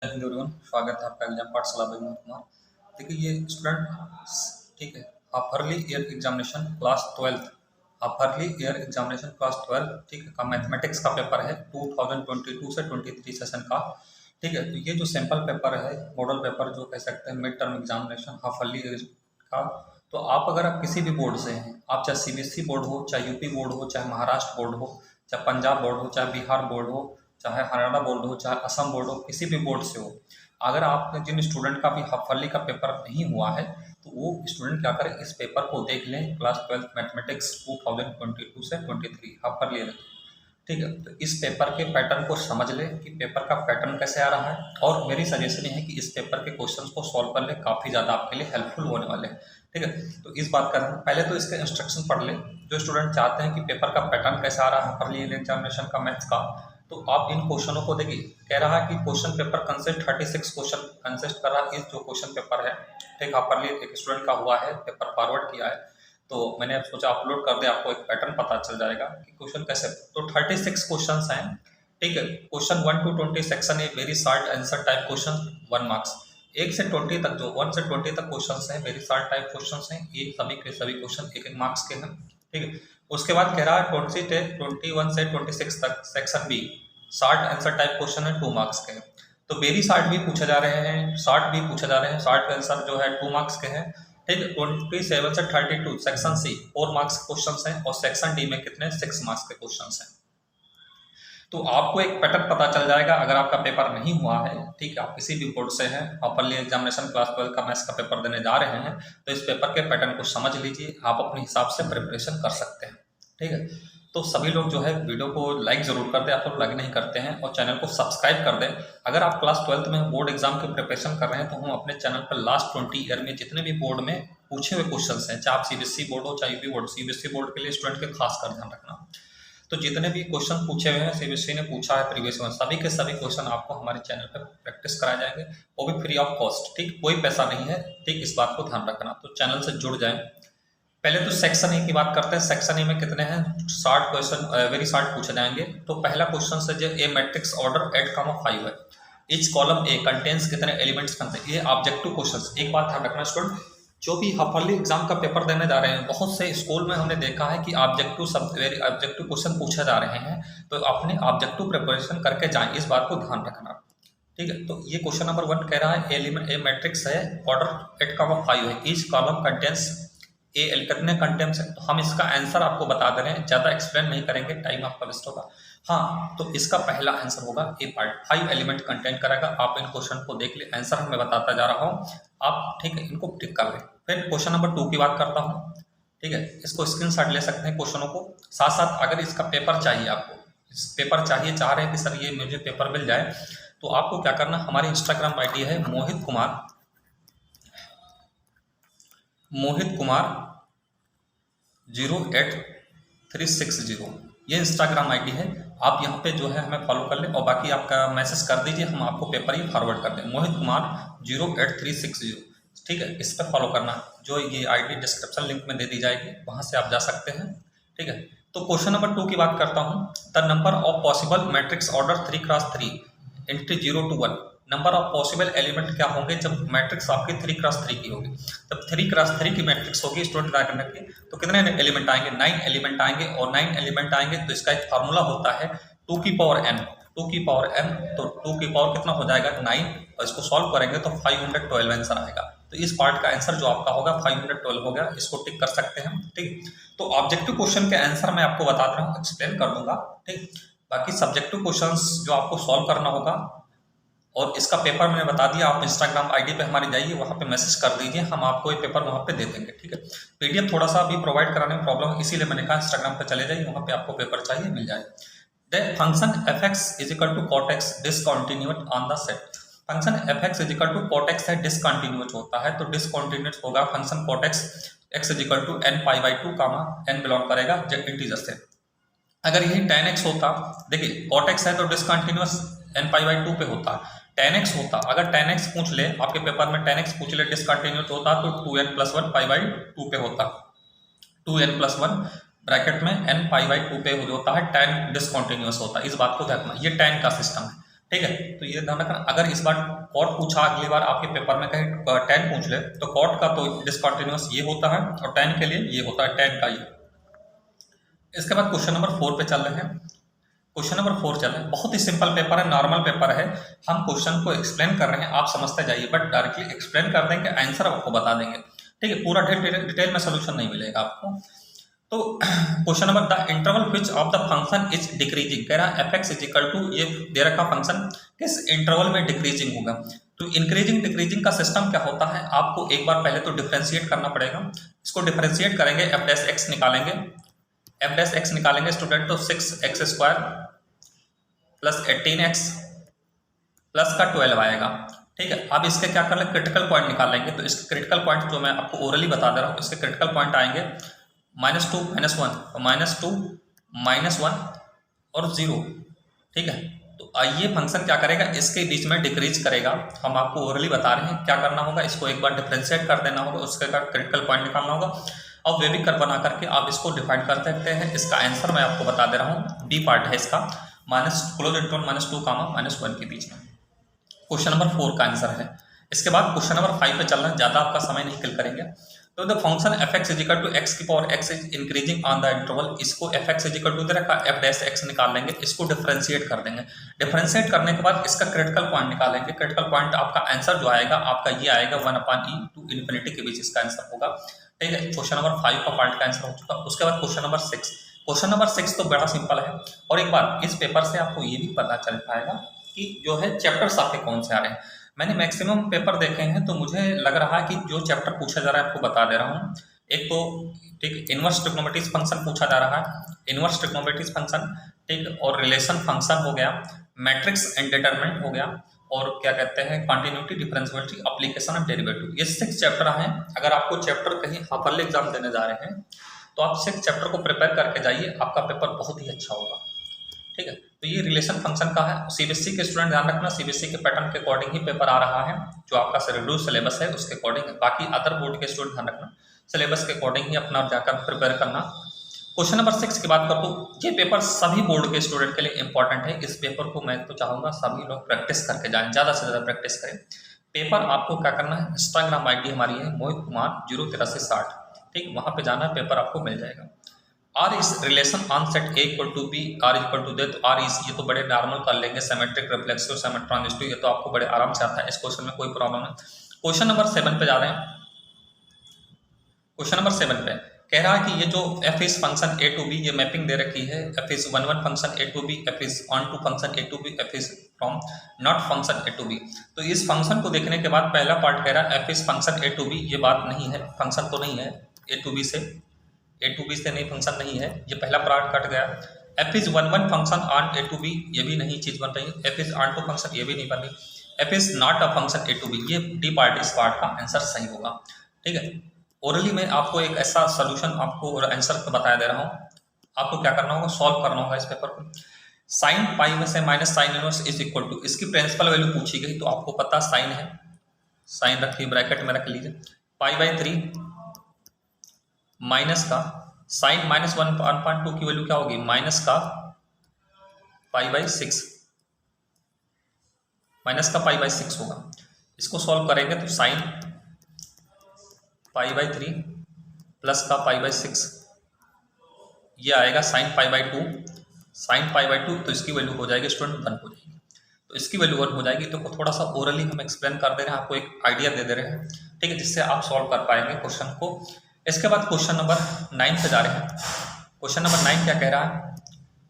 Hello everyone, स्वागत है आपका एग्जाम पाठशाला में मोहित कुमार। देखिए ये स्टूडेंट, ठीक है, half-yearly year examination class 12, half-yearly year examination class 12, ठीक है, का मैथमेटिक्स का पेपर है 2022 से 23 सेशन का। ठीक है, तो ये जो सैम्पल पेपर है, मॉडल पेपर जो कह सकते हैं, mid term examination half-yearly year का। तो आप किसी भी बोर्ड से हैं, आप चाहे सीबीएसई बोर्ड हो, चाहे यूपी बोर्ड हो, चाहे महाराष्ट्र बोर्ड हो, चाहे पंजाब बोर्ड हो, चाहे बिहार बोर्ड हो, चाहे हरियाणा बोर्ड हो, चाहे असम बोर्ड हो, किसी भी बोर्ड से हो, अगर आप जिन स्टूडेंट का भी हाफरली का पेपर नहीं हुआ है तो वो स्टूडेंट क्या करें, इस पेपर को देख लें, क्लास 12 मैथमेटिक्स 2022 से 23 हाफरली। ठीक है, तो इस पेपर के पैटर्न को समझ लें कि पेपर का पैटर्न कैसे आ रहा है, और मेरी सजेशन है कि इस पेपर के क्वेश्चंस को सॉल्व कर लें, काफ़ी ज़्यादा आपके लिए हेल्पफुल होने वाले हैं। ठीक है, तो इस बात का पहले तो इसके इंस्ट्रक्शन पढ़ लें। जो स्टूडेंट चाहते हैं कि पेपर का पैटर्न कैसे आ रहा है हाफरली एग्जामिनेशन का मैथ्स का, तो आप इन क्वेश्चनों को देखिए। कह रहा है कि question paper consist 36 question consist कर रहा है। इस जो क्वेश्चन पेपर है, ठीक, हाफरली एक स्टूडेंट का हुआ है, पेपर फॉरवर्ड किया है, तो मैंने अब सोचा अपलोड कर दे, आपको एक पैटर्न पता चल जाएगा कि क्वेश्चन कैसे। तो 36 क्वेश्चन हैं। ठीक है, क्वेश्चन 1 to 20 सेक्शन है, very short answer type question, 1 marks. 1 से 20 तक, जो 1 से 20 तक क्वेश्चन हैं, वेरी शॉर्ट टाइप क्वेश्चन हैं, ये सभी के सभी क्वेश्चन 1-1 मार्क्स के हैं। ठीक है, उसके बाद कह रहा है 21 से 26 तक section B, short answer type question है, 2 मार्क्स के हैं। तो वेरी शॉर्ट भी पूछे जा रहे हैं, शॉर्ट भी पूछे जा रहे हैं, शॉर्ट आंसर जो है 2 मार्क्स के हैं। ठीक है, 27 से 32 सेक्शन सी 4 मार्क्स के क्वेश्चन हैं, और सेक्शन डी में कितने 6 मार्क्स के क्वेश्चन हैं। तो आपको एक पैटर्न पता चल जाएगा अगर आपका पेपर नहीं हुआ है। ठीक है, आप किसी भी बोर्ड से हैं, हाफरली एग्जामिनेशन क्लास 12 का मैथ्स का पेपर देने जा रहे हैं, तो इस पेपर के पैटर्न को समझ लीजिए, आप अपने हिसाब से प्रिपरेशन कर सकते हैं। ठीक है, तो सभी लोग जो है वीडियो को लाइक जरूर कर दें, आप लोग लाइक नहीं करते हैं, और चैनल को सब्सक्राइब कर दें। अगर आप क्लास 12 में बोर्ड एग्जाम की प्रिपरेशन कर रहे हैं, तो हम अपने चैनल पर लास्ट 20 ईयर में जितने भी बोर्ड में पूछे हुए क्वेश्चन हैं, चाहे आप सीबीएसई बोर्ड हो चाहे यूपी बोर्ड, सीबीएसई बोर्ड के लिए स्टूडेंट के खास कर ध्यान रखना। तो जितने भी क्वेश्चन पूछे हुए हैं, सीबीएसई ने पूछा है प्रीवियस में, सभी के सभी क्वेश्चन आपको हमारे चैनल पर प्रैक्टिस कराए जाएंगे, वो भी फ्री ऑफ कॉस्ट। ठीक, कोई पैसा नहीं है। ठीक, इस बात को ध्यान रखना, तो चैनल से जुड़ जाएं। पहले तो सेक्शन ए की बात करते हैं। सेक्शन ए में कितने हैं, 60 क्वेश्चन, वेरी शॉर्ट पूछे जाएंगे। तो पहला क्वेश्चन से जो ए मैट्रिक्स ऑर्डर 8,5 है, इच कॉलम ए कंटेन्स कितने एलिमेंट्स बनते हैं, ये ऑब्जेक्टिव क्वेश्चन। एक बात ध्यान रखना स्टूडेंट, जो भी हाफरली एग्जाम का पेपर देने जा रहे हैं, बहुत से स्कूल में हमने देखा है कि ऑब्जेक्टिव सब वेरी ऑब्जेक्टिव क्वेश्चन पूछे जा रहे हैं, तो अपने ऑब्जेक्टिव प्रिपरेशन करके जाएं, इस बात को ध्यान रखना। ठीक है, तो ये क्वेश्चन नंबर 1 कह रहा है एलिमेंट ए मैट्रिक्स है, ऑर्डर 8,5 है, ईच कॉलम कंटेन्स ए कितने कंटेम्स है। तो हम इसका आंसर आपको बता दे रहे हैं, ज़्यादा एक्सप्लेन नहीं करेंगे, टाइम आपका वेस्ट होगा। हाँ, तो इसका पहला आंसर होगा ए पार्ट, 5 एलिमेंट कंटेंट करेगा। आप इन क्वेश्चन को देख ले, आंसर मैं बताता जा रहा हूँ, आप ठीक है इनको टिक कर लें। फिर क्वेश्चन नंबर 2 की बात करता हूँ। ठीक है, इसको स्क्रीनशॉट ले सकते हैं क्वेश्चनों को, साथ साथ अगर इसका पेपर चाहिए आपको, इस पेपर चाहिए, चाह रहे हैं कि सर ये मुझे पेपर मिल जाए, तो आपको क्या करना, हमारी इंस्टाग्राम आईडी है मोहित कुमार 08360, ये इंस्टाग्राम आईडी है। आप यहाँ पे जो है हमें फॉलो कर लें, और बाकी आपका मैसेज कर दीजिए, हम आपको पेपर ही फॉरवर्ड कर दें, मोहित कुमार 08360। ठीक है, इस पर फॉलो करना, जो ये आईडी डिस्क्रिप्शन लिंक में दे दी जाएगी, वहाँ से आप जा सकते हैं। ठीक है, तो क्वेश्चन नंबर 2 की बात करता हूँ। The number of possible matrix order 3x3 entry 0 to 1, number of possible element क्या होंगे जब मैट्रिक्स आपकी 3x3 की होगी। जब 3x3 की मैट्रिक्स होगी स्टूडेंट करने की, तो कितने एलिमेंट आएंगे, 9 एलिमेंट आएंगे, और 9 एलिमेंट आएंगे तो इसका एक फार्मूला होता है 2 की पावर n, 2 की पावर n, तो 2 की पावर कितना हो जाएगा 9, और इसको सॉल्व करेंगे तो 512 आंसर आएगा। तो इस पार्ट का आंसर जो आपका होगा 512 हो गया, इसको टिक कर सकते हैं। ठीक, तो ऑब्जेक्टिव क्वेश्चन के आंसर मैं आपको बता रहा हूँ, एक्सप्लेन कर दूंगा। ठीक, बाकी सब्जेक्टिव क्वेश्चंस जो आपको सॉल्व करना होगा, और इसका पेपर मैंने बता दिया, आप इंस्टाग्राम आईडी पे हमारी जाइए, वहाँ पे मैसेज कर दीजिए, हम आपको ये पेपर वहाँ पे दे देंगे। ठीक है, पीडीएफ थोड़ा सा अभी प्रोवाइड कराने में प्रॉब्लम है, इसीलिए मैंने कहा इंस्टाग्राम पे चले जाइए, वहाँ पे आपको पेपर चाहिए मिल जाए। The function fx is equal to cot x discontinuous on the set, function fx is equal to cot x है, डिसकंटिन्यूअस होता है, तो डिसकंटिन्यूअस होगा function cot x, x is equal to n π/2 n belong करेगा जब integer से। अगर यही tan x होता, देखिए cot x है तो डिसकंटिन्यूअस n π/2 पे होता, tan x होता, अगर tan x पूछ ले आपके पेपर में, tan x पूछ ले डिसकंटिन्यूअस होता तो 2n+1 π/2 पे होता, 2n+1 ब्रैकेट में n π/2 पे होता है, tan डिसकंटिन्यूअस होता है, इस बात को देखना, ये tan का सिस्टम है। ठीक है। तो ये ध्यान रखना, अगर इस बार कॉट पूछा, अगली बार आपके पेपर में कहीं tan पूछ ले, तो कॉट का तो डिसकंटिन्यूअस ये होता है और tan के लिए ये होता है tan का ये। इसके बाद क्वेश्चन नंबर 4 पे चल रहे हैं। क्वेश्चन नंबर 4 चल रहा है, बहुत ही सिंपल पेपर है, नॉर्मल पेपर है। हम क्वेश्चन को एक्सप्लेन कर रहे हैं, आप समझते जाइए, बट डायरेक्टली एक्सप्लेन कर देंगे, आंसर आपको बता देंगे। ठीक है, पूरा डिटेल में सोल्यूशन नहीं मिलेगा आपको। तो question number, the interval which of the function is decreasing, कह रहा है f(x) इक्वल टू, ये दे रखा फंक्शन किस इंटरवल में डिक्रीजिंग होगा। तो इंक्रीजिंग डिक्रीजिंग का सिस्टम क्या होता है, आपको एक बार पहले तो डिफरेंशिएट करना पड़ेगा। इसको डिफरेंशिएट करेंगे, f'(x) निकालेंगे, f'(x) निकालेंगे स्टूडेंट, तो 6x² प्लस 18x प्लस का 12 आएगा। ठीक है, अब इसके क्या कर लें, क्रिटिकल पॉइंट निकाल लेंगे। तो इसके क्रिटिकल पॉइंट जो मैं आपको ओरली बता दे रहा हूँ, इसके क्रिटिकल पॉइंट आएंगे -2 -1, तो -2 -1 और 0। ठीक है, तो ये फंक्शन क्या करेगा, इसके बीच में डिक्रीज करेगा। हम आपको ओरली बता रहे हैं क्या करना होगा, इसको एक बार डिफरेंशिएट कर देना होगा, उसके बाद क्रिटिकल पॉइंट निकालना होगा और वे भी कर बना करके आप इसको डिफाइन कर सकते हैं। इसका आंसर मैं आपको बता दे रहा हूँ, बी पार्ट है इसका, -2 कामा -1 के बीच में। क्वेश्चन नंबर 4 का आंसर है। इसके बाद क्वेश्चन नंबर 5 पे चलना है, ज़्यादा आपका समय नहीं किल करेंगे। तो the function f(x) equal to x की power x is increasing on the interval, इसको f(x) इक्वल टू दे रखा f'(x) निकाल लेंगे, इसको डिफरेंशिएट कर देंगे। डिफरेंशिएट करने के बाद इसका क्रिटिकल पॉइंट निकालेंगे। क्रिटिकल पॉइंट आपका आंसर जो आएगा आपका ये आएगा 1/e टू इन्फिनिटी के बीच इसका आंसर होगा। ठीक है, क्वेश्चन नंबर 5 का पार्ट का आंसर हो चुका। उसके बाद क्वेश्चन नंबर 6। क्वेश्चन नंबर 6 तो बड़ा सिंपल है, और एक बार इस पेपर से आपको ये भी पता चल पाएगा कि जो है चैप्टर्स आपके कौन से आ रहे हैं। मैंने मैक्सिमम पेपर देखे हैं, तो मुझे लग रहा है कि जो चैप्टर पूछा जा रहा है आपको बता दे रहा हूँ। एक तो ठीक इनवर्स ट्रिग्नोमेट्रीज फंक्शन पूछा जा रहा है, इनवर्स ट्रिग्नोमेट्रीज फंक्शन, ठीक, और रिलेशन फंक्शन हो गया, मैट्रिक्स इंडिटरमिनेंट हो गया, और क्या कहते हैं continuity, differentiability, application of derivative. ये 6 चैप्टर हैं। अगर आपको चैप्टर कहीं हाफरली एग्जाम देने जा रहे हैं तो आप 6 चैप्टर को प्रिपेयर करके जाइए, आपका पेपर बहुत ही अच्छा होगा। ठीक है, तो ये रिलेशन फंक्शन का है। सीबीएसई के स्टूडेंट ध्यान रखना, सीबीएसई के पैटर्न के अकॉर्डिंग ही पेपर आ रहा है, जो आपका शेड्यूल सिलेबस है उसके अकॉर्डिंग। बाकी अदर बोर्ड के स्टूडेंट ध्यान रखना, सिलेबस के अकॉर्डिंग ही अपना जाकर प्रिपेयर करना। क्वेश्चन नंबर 6 की बात कर तो ये पेपर सभी बोर्ड के स्टूडेंट के लिए इंपॉर्टेंट है। इस पेपर को मैं तो चाहूँगा सभी लोग प्रैक्टिस करके जाएं, ज़्यादा से ज़्यादा प्रैक्टिस करें। पेपर आपको क्या करना है, इंस्टाग्राम ID हमारी है मोहित कुमार 08360, ठीक, वहाँ पे जाना, पेपर आपको मिल जाएगा। R is relation on set A equal to B, R equal to दे, तो आर इज ये तो बड़े नॉर्मल कर लेंगे, सिमेट्रिक, रिफ्लेक्सिव, सिमेट्रिक, ट्रांजिस्टिव, ये तो आपको बड़े आराम से आता है, इस क्वेश्चन में कोई प्रॉब्लम नहीं। क्वेश्चन नंबर 7 पे जा रहे हैं। क्वेश्चन नंबर 7 पे कह रहा है कि ये जो f is function a to b, ये मैपिंग दे रखी है, f is 1 function a to b, f is onto function a to b, f is from not function a to b। तो इस फंक्शन को देखने के बाद पहला पार्ट कह रहा है f is function a to b, ये बात नहीं है, फंक्शन तो नहीं है a टू b से नहीं, फंक्शन नहीं है, ये पहला पार्ट कट गया। f is 1 function on a to b, ये भी नहीं चीज बन रही है। f is onto function, ये भी नहीं बन रही। f is not a function a to b, ये डी पार्ट, इस पार्ट का आंसर सही होगा। ठीक है, ओरली में आपको एक ऐसा सोल्यूशन आपको और आंसर बताया दे रहा हूँ, आपको क्या करना होगा, सॉल्व करना होगा इस पेपर को। साइन पाई में से minus sine inverse is equal to, इसकी प्रिंसिपल वैल्यू पूछी गई, तो आपको पता साइन है, साइन रखिए, ब्रैकेट में रख लीजिए, π/3 माइनस का साइन -1/2 की वैल्यू क्या होगी, माइनस का π/6, माइनस का π/6 होगा। इसको सॉल्व करेंगे तो साइन π/3 प्लस का π/6, ये आएगा साइन π/2, साइन π/2, तो इसकी वैल्यू हो जाएगी स्टूडेंट 1 हो जाएगी। तो इसकी वैल्यू 1 हो जाएगी, तो थोड़ा सा ओरली हम एक्सप्लेन कर दे रहे हैं, आपको एक आइडिया दे दे रहे हैं, ठीक है, जिससे आप सॉल्व कर पाएंगे क्वेश्चन को। इसके बाद क्वेश्चन नंबर 9 पे जा रहे हैं। क्वेश्चन नंबर 9 क्या कह रहा है,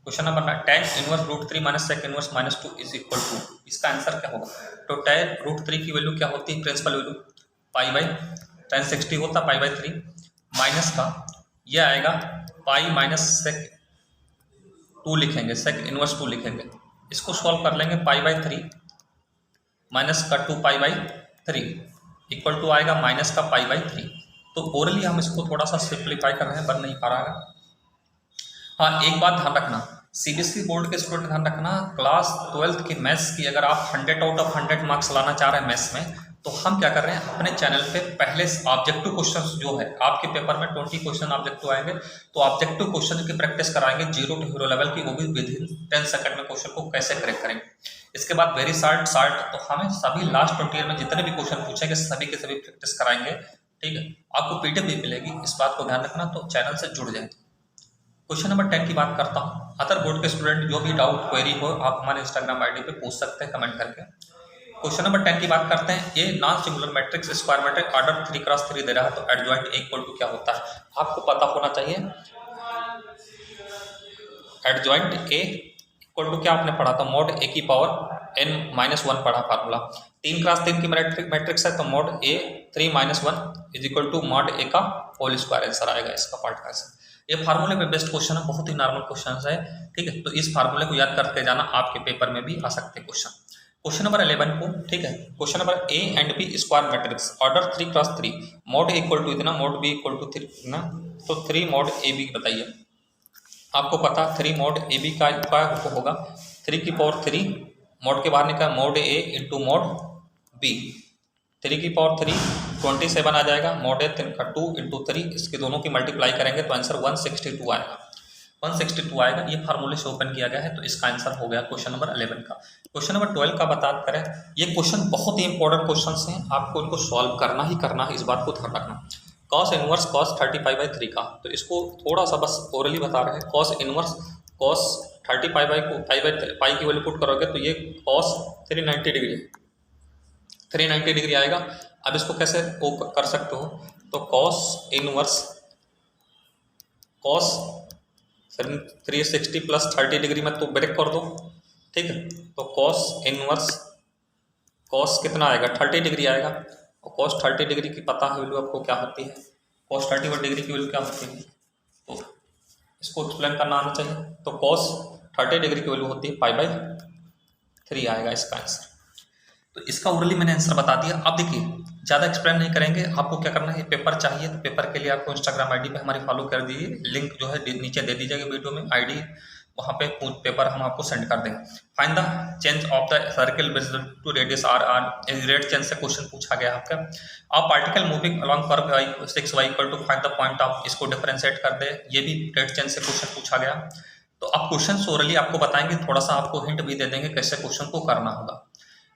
question number 9, tan inverse √3 minus sec inverse -2 is equal to, इसका आंसर क्या होगा। तो tan √3 की वैल्यू क्या होती है, प्रिंसिपल वैल्यू tan 60 होता π/3, माइनस का ये आएगा पाई माइनस sec 2 लिखेंगे, sec इनवर्स 2 लिखेंगे, इसको सॉल्व कर लेंगे, π/3 माइनस का 2π/3 इक्वल टू आएगा माइनस का π/3। तो ओरली हम इसको थोड़ा सा सिंप्लीफाई कर रहे हैं, बन नहीं पा रहा है। हाँ, एक बात ध्यान रखना, सीबीएसई बोर्ड के स्टूडेंट ध्यान रखना, क्लास 12th की मैथ्स की अगर आप 100 आउट ऑफ 100 मार्क्स लाना चाह रहे हैं मैथ्स में, तो हम क्या कर रहे हैं, अपने चैनल पे पहले ऑब्जेक्टिव क्वेश्चंस जो है आपके पेपर में 20 क्वेश्चन ऑब्जेक्टिव आएंगे, तो ऑब्जेक्टिव क्वेश्चन की प्रैक्टिस कराएंगे 0 to हीरो लेवल की, वो भी विद इन 10 सेकंड में क्वेश्चन को कैसे करेक्ट करेंगे। इसके बाद वेरी शार्ट शार्ट, तो हमें सभी लास्ट 20 ईयर में जितने भी क्वेश्चन पूछेंगे सभी के सभी प्रैक्टिस कराएंगे, ठीक है। आपको पीडीएफ भी मिलेगी, इस बात को ध्यान रखना, तो चैनल से जुड़ जाए। क्वेश्चन नंबर 10 की बात करता हूँ। अदर बोर्ड के स्टूडेंट जो भी डाउट क्वेरी हो आप हमारे इंस्टाग्राम आईडी पे पूछ सकते हैं कमेंट करके। क्वेश्चन नंबर 10 की बात करते हैं। ये non singular matrix square matrix order 3x3 दे रहा है, तो एडजॉइंट ए इक्वल टू क्या होता है आपको पता होना चाहिए। एडजॉइंट ए इक्वल टू क्या आपने पढ़ा था, मॉड ए की पावर n-1 पढ़ा फार्मूला। 3x3 की मैट्रिक्स है, तो mod a 3-1 is equal to mod a का होल स्क्वायर आंसर आएगा इसका पार्ट का आंसर। ये फार्मूले पे बेस्ट क्वेश्चन है, बहुत ही नॉर्मल क्वेश्चन है, ठीक है। तो इस फार्मूले को याद करके जाना, आपके पेपर में भी आ सकते हैं क्वेश्चन। क्वेश्चन नंबर 11 को, ठीक है। Question number A and B square matrix order 3x3 mod A equal to इतना, मॉड बी इक्वल टू 3 ना, तो 3 मॉड ए बी बताइए। आपको पता 3 मॉड ए बी का होगा 3 की पावर 3, मॉड के बाहर निकला मॉड ए इंटू मॉड बी, 3 की पावर 3 27 आ जाएगा, मॉड ए 2 इंटू 3, इसके दोनों की मल्टीप्लाई करेंगे तो आंसर 162 आएगा, 162 आएगा। ये फार्मूले से ओपन किया गया है, तो इसका आंसर हो गया क्वेश्चन नंबर 11 का। क्वेश्चन नंबर 12 का बात करें, ये क्वेश्चन बहुत ही इंपॉर्टेंट क्वेश्चन हैं, आपको इनको सॉल्व करना ही करना है, इस बात को ध्यान रखना। कॉस इनवर्स कॉस 35/3 का, तो इसको थोड़ा सा बस ओरली बता रहे हैं। कॉस इनवर्स कॉस 35 पाई की वैल्यू पुट करोगे तो ये कॉस 390 डिग्री है, 390 डिग्री आएगा। अब इसको कैसे कर सकते हो, तो cos inverse cos 360 plus 30 degree में तो ब्रेक कर दो, ठीक है। तो कॉस इनवर्स कॉस कितना आएगा 30 डिग्री आएगा, और कॉस 30 डिग्री की पता है वैल्यू आपको क्या होती है, कॉस 30 डिग्री की वैल्यू क्या होती है, तो इसको एक्सप्लेन करना आना चाहिए। तो कॉस 30 डिग्री की वैल्यू होती है π/3 आएगा इसका आंसर। तो इसका ओरली मैंने आंसर बता दिया। अब देखिए ज़्यादा एक्सप्लेन नहीं करेंगे, आपको क्या करना है, पेपर चाहिए तो पेपर के लिए आपको इंस्टाग्राम आईडी पे हमारी फॉलो कर दीजिए, लिंक जो है नीचे दे दीजिएगा वीडियो में आईडी, वहाँ पे पेपर हम आपको सेंड कर देंगे। Find the change of the circle to radius r rate change से क्वेश्चन पूछा गया आपका। आप particle moving along curve 6y equal to find the point of, इसको डिफरेंशिएट कर दे, ये भी रेट चेंज से क्वेश्चन पूछा गया। तो अब क्वेश्चन ओरली आपको बताएंगे, थोड़ा सा आपको हिंट भी दे देंगे कैसे क्वेश्चन को करना होगा।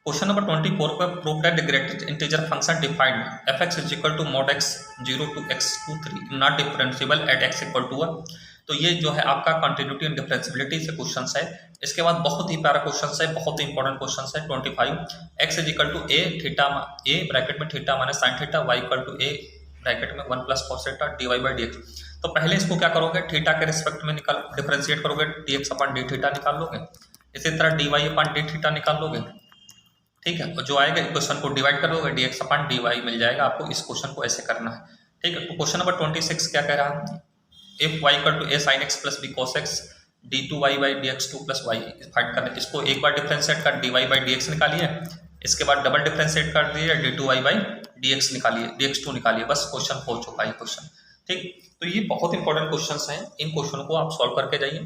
क्वेश्चन नंबर 24 पर prove that the greatest integer function defined f(x) is equal to mod x 0 to x to 3 not differentiable at x equal to 1। तो ये जो है आपका कंटिन्यूटी एंड डिफरेंशिएबिलिटी से क्वेश्चन है। इसके बाद बहुत ही प्यारा क्वेश्चन है, बहुत ही इंपॉर्टेंट क्वेश्चन है 25 x is equal to a theta a bracket में theta minus sine theta y equal to a bracket में 1 प्लस cos थीटा dy/dx। तो पहले इसको क्या करोगे, थीटा के रिस्पेक्ट में निकाल डिफरेंशिएट करोगे, dx/d थीटा निकाल लोगे, इसी तरह dy/d थीटा निकाल लोगे, ठीक है। और जो आएगा इक्वेशन को डिवाइड कर दोगे, dx/dy मिल जाएगा आपको। इस क्वेश्चन को ऐसे करना है, ठीक है। तो क्वेश्चन नंबर 26 क्या कह रहा है, if y equal to a sin x plus b cos x d2y/dx 2 plus y find करना। इसको एक बार डिफरेंशिएट कर dy/dx निकालिए, इसके बाद डबल डिफरेंशिएट कर दिए d2y/dx निकालिए, dx2 निकालिए, बस क्वेश्चन हो चुका है क्वेश्चन, ठीक। तो ये बहुत इंपॉर्टेंट क्वेश्चंस हैं, इन क्वेश्चन को आप सॉल्व करके जाइए।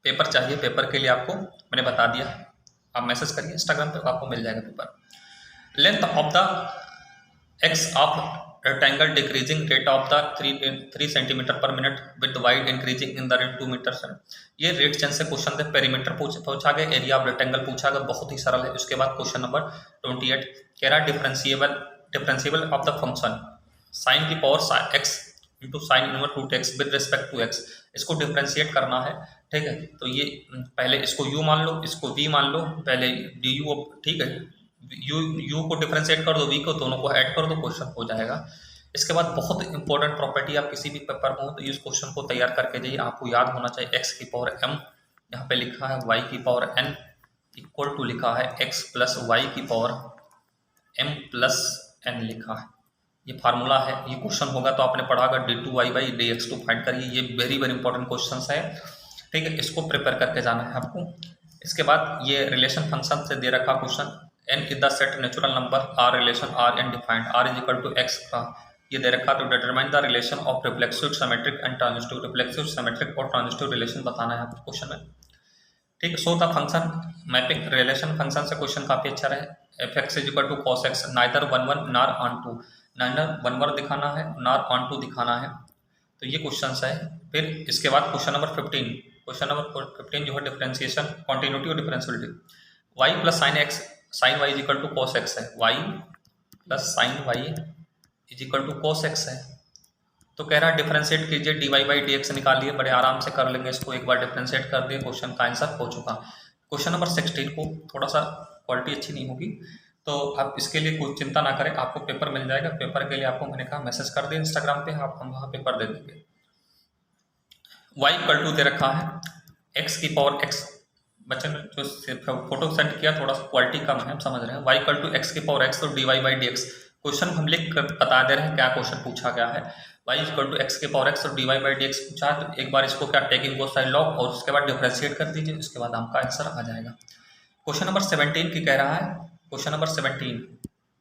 पेपर चाहिए, पेपर के लिए आपको मैंने बता दिया, आप मैसेज करिए इंस्टाग्राम पे, आपको मिल जाएगा paper. Length of the x of rectangle decreasing rate of the 3 centimetre per minute with wide increasing in the rate 2 metre. ये रेट चेंज से क्वेश्चन थे, पेरीमीटर पूछा गया, एरिया ऑफ रेक्टेंगल पूछा गया, बहुत ही सरल है। उसके बाद क्वेश्चन नंबर 28 कह रहा differentiable of the function sine की power x into sine inverse root x with respect to x। इसको डिफरेंशिएट करना है, ठीक है। तो ये पहले इसको u मान लो, इसको v मान लो, पहले du, ठीक है, u को डिफरेंशिएट कर दो, v को, दोनों को ऐड कर दो, क्वेश्चन हो जाएगा। इसके बाद बहुत इंपॉर्टेंट प्रॉपर्टी, आप किसी भी पेपर में हो तो इस क्वेश्चन को तैयार करके जाइए, आपको याद होना चाहिए x की पावर m, यहाँ पे लिखा है y की पावर n इक्वल टू लिखा है x प्लस y की पावर m प्लस n लिखा है। ये फार्मूला है, ये क्वेश्चन होगा तो आपने पढ़ा होगा d2y/dx2 फाइंड करिए, ये वेरी इंपॉर्टेंट क्वेश्चन है, ठीक है। इसको प्रिपेयर करके जाना है आपको। इसके बाद ये रिलेशन फंक्शन से दे रखा question, n is the set natural number r relation r n defined r is equal to x का ये दे रखा, तो determine the relation of reflexive symmetric and transitive. Reflexive symmetric और ट्रांजिटिव रिलेशन बताना है आपको क्वेश्चन में, ठीक है। So the function mapping relation function से क्वेश्चन काफी अच्छा रहे। f(x) is equal to cos x neither 1 nor onto, neither 1 दिखाना है नॉर ऑन टू दिखाना है, तो ये क्वेश्चन है। फिर इसके बाद क्वेश्चन नंबर 15 क्वेश्चन नंबर 15 जो है डिफरेंशिएशन, कॉन्टिन्यूटी और differentiability. y plus sine x sine y is equal to cos x है, y plus sine y is equal to cos x है। तो कह रहा है डिफरेंशिएट कीजिए, d y by d x निकालिए, बड़े आराम से कर लेंगे इसको, एक बार डिफरेंशिएट कर दिए क्वेश्चन का आंसर हो चुका। क्वेश्चन नंबर 16 को थोड़ा सा क्वालिटी अच्छी नहीं होगी, तो आप इसके लिए कोई चिंता ना करें, आपको पेपर मिल जाएगा। पेपर के लिए आपको मैंने कहा मैसेज कर दिया इंस्टाग्राम पे, आप हम वहाँ पेपर दे देंगे। y इक्वल टू दे रखा है x की पावर x, बच्चों ने जो फोटो सेंड किया थोड़ा सा क्वालिटी कम है, हम समझ रहे हैं। y इक्वल टू x की पावर x तो dy by d x, question हम लिख कर बता दे रहे हैं क्या क्वेश्चन पूछा गया है। y इक्वल टू x की पावर x और dy बाई डी एक्स पूछा है, तो एक बार इसको क्या टेकिंग बोथ साइड लॉग और उसके बाद डिफरेंशिएट कर दीजिए, उसके बाद आपका आंसर आ जाएगा। क्वेश्चन नंबर 17 की कह रहा है, क्वेश्चन नंबर 17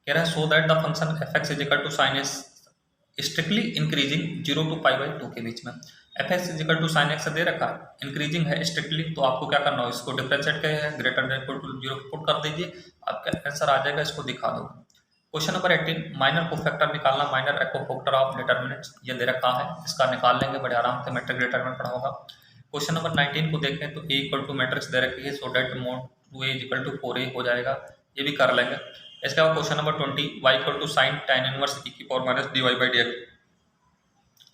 कह रहा है so that the function f x is equal to sine x strictly increasing 0 to pi by 2 के बीच में। F x is equal to sine x दे रखा है, इंक्रीजिंग है स्ट्रिक्टली, तो आपको क्या करना हो, इसको डिफरेंशिएट के greater than equal to 0 put कर दीजिए, आपका आंसर आ जाएगा। इसको दिखा दो। क्वेश्चन नंबर 18 माइनर कोफैक्टर निकालना, माइनर कोफैक्टर ऑफ डिटरमिनेंट्स ये दे रखा है, इसका निकाल लेंगे बड़े आराम से, मैट्रिक डिटरमिनेंट पढ़ा होगा। क्वेश्चन नंबर 19 को देखें तो a इक्वल टू मैट्रिक्स दे रखी है, so det mod 2a equal to 4a हो जाएगा, ये भी कर लेंगे। इसके बाद question number 20 y equal to sine tan inverse e की power minus dy by d x,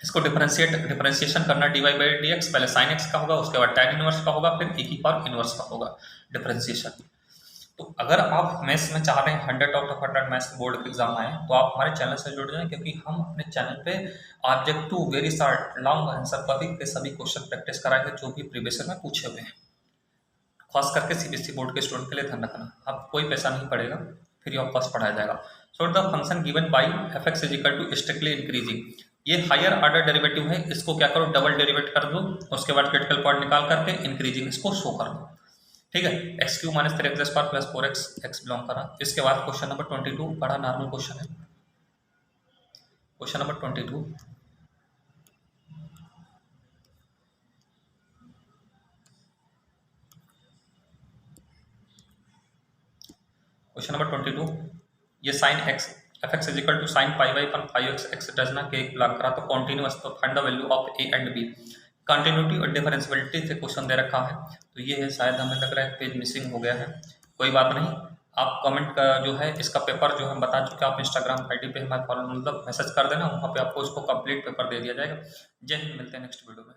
इसको डिफरेंशिएशन करना, dy बाई डी एक्स पहले साइन एक्स का होगा, उसके बाद tan इनवर्स का होगा, फिर e की पावर इनवर्स का होगा डिफरेंशिएशन। तो अगर आप मैथ्स में चाह रहे हैं 100 आउट ऑफ 100 मैथ्स बोर्ड के एग्जाम आए, तो आप हमारे चैनल से जुड़ जाएं, क्योंकि हम अपने चैनल पे objective very short long answer कभी के सभी क्वेश्चन प्रैक्टिस कराएंगे जो भी प्रीवियस ईयर में पूछे हुए हैं। खास करके सीबीएसई बोर्ड के स्टूडेंट के लिए ध्यान रखना, आप कोई पैसा नहीं पड़ेगा, फ्री ऑफ कॉस्ट पढ़ाया जाएगा। So the function given by f x is equal to strictly increasing, ये हायर ऑर्डर डेरिवेटिव है, इसको क्या करो डबल डेरिवेट कर दो, उसके बाद क्रिटिकल पॉइंट निकाल करके इंक्रीजिंग इसको शो कर दो, ठीक है। X cube minus 3x square plus 4x x belong करा। इसके बाद क्वेश्चन नंबर 22 बड़ा नॉर्मल क्वेश्चन है। क्वेश्चन नंबर 22 क्वेश्चन नंबर 22 ये sine x f x is equal to sine pi by 5x x does ना के बिलोंग करा, तो कॉन्टिन्यूअस, तो find the value of a and b. Continuity और differentiability से क्वेश्चन दे रखा है, तो ये है, शायद हमें लग रहा है पेज मिसिंग हो गया है, कोई बात नहीं। आप कमेंट का जो है इसका पेपर जो हम बता चुके हैं, आप इंस्टाग्राम आईडी पे हमारे फॉलो मतलब मैसेज कर देना, वहाँ पे आपको इसको कंप्लीट पेपर दे दिया जाएगा। जय हिंद, मिलते हैं नेक्स्ट वीडियो में।